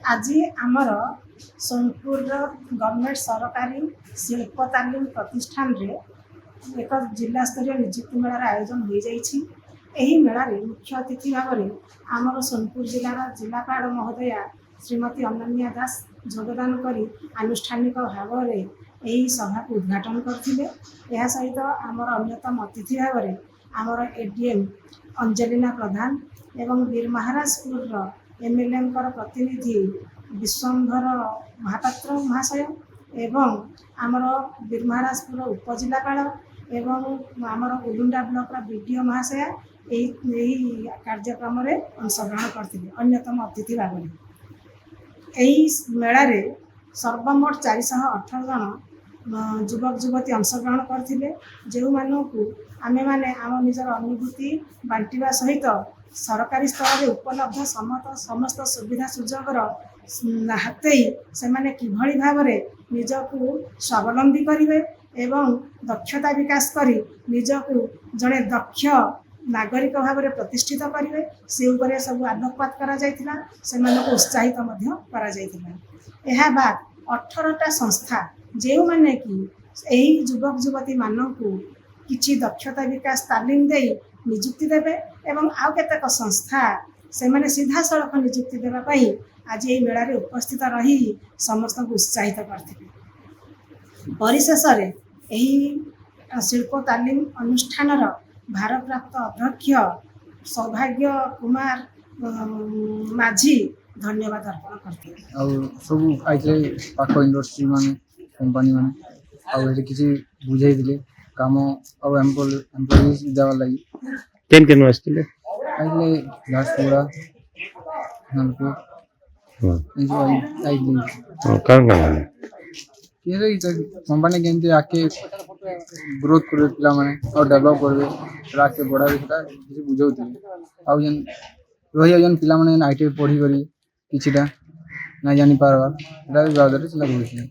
आज आमर सोनपुर गवर्नमेंट सरकारी शिल्प तालीम प्रतिष्ठान रे एक जिला स्तरीय निजुक्ति मेलार आयोजन हो जाइए। मेलार मुख्य अतिथि भाव में आमर सोनपुर जिलार जिलापाल महोदया श्रीमती अनन्या दास योगदान करी आनुष्ठानिक भाव में यही सभा को उद्घाटन करते। यह सहित आमर अन्यतम अतिथि भाव में आमर एडीएम अंजलिना प्रधान एवं वीर महाराजपुर एमएलए प्रतिनिधि विश्वंभर महापात्र महाशय एवं आमर वीर महाराजपुर उपजिलापाल एवं आमर उलुंडा ब्लॉक बीडीओ महाशय यही कार्यक्रम में अंशग्रहण करते अन्यतम अतिथि भाव में। यही मेलारे सर्वमोट 418 जन युवक युवती अंशग्रहण करते जो मानू आमे माने आम निजर अनुभूति बांटिवा सहित सरकारी स्तर में उपलब्ध समस्त सुविधा सुजोगर हाथई से माने किभली भाव में निजको स्वावलंबी करेंगे एवं दक्षता विकास करी निजको जड़े दक्ष नागरिक भाव में प्रतिष्ठित करेंगे से उपरे सब आलोकपात करा जायतिला से मानको उत्साहित मध्य करा जायतिला। एहा बाद 18टा संस्था जो माने कि यही युवक युवती मानकू किछि दक्षता विकास तालीम दे निजुक्ति देवे एवं आउ केतेक संस्था से माने सीधा सड़क निजुक्ति देवा पई आज यही मेला रे उपस्थित रही समस्त को उत्साहित करथिले। परिशेष रे यही शिल्प तालीम अनुष्ठान भारप्राप्त अध्यक्ष सौभाग्य कुमार माझी धन्यवाद अर्पण करथिले। और सब आइले पाख इंडस्ट्री माने कंपनी माने और एठी किछि बुझाई दिले काम और एम्प्लॉइज देवा लगी केन केन आस्तिले आइले घासपुरा नलको ये जो आइले कान ये कंपनी केंते आके ग्रोथ करे पिला माने और डेवलप करबे राके बड़ा बेटा किछि बुझौती आउ जन रही जन पिला माने आईटी पढ़ी करी किछिटा ना जानि पारबा एटा बादरे चला बुझी।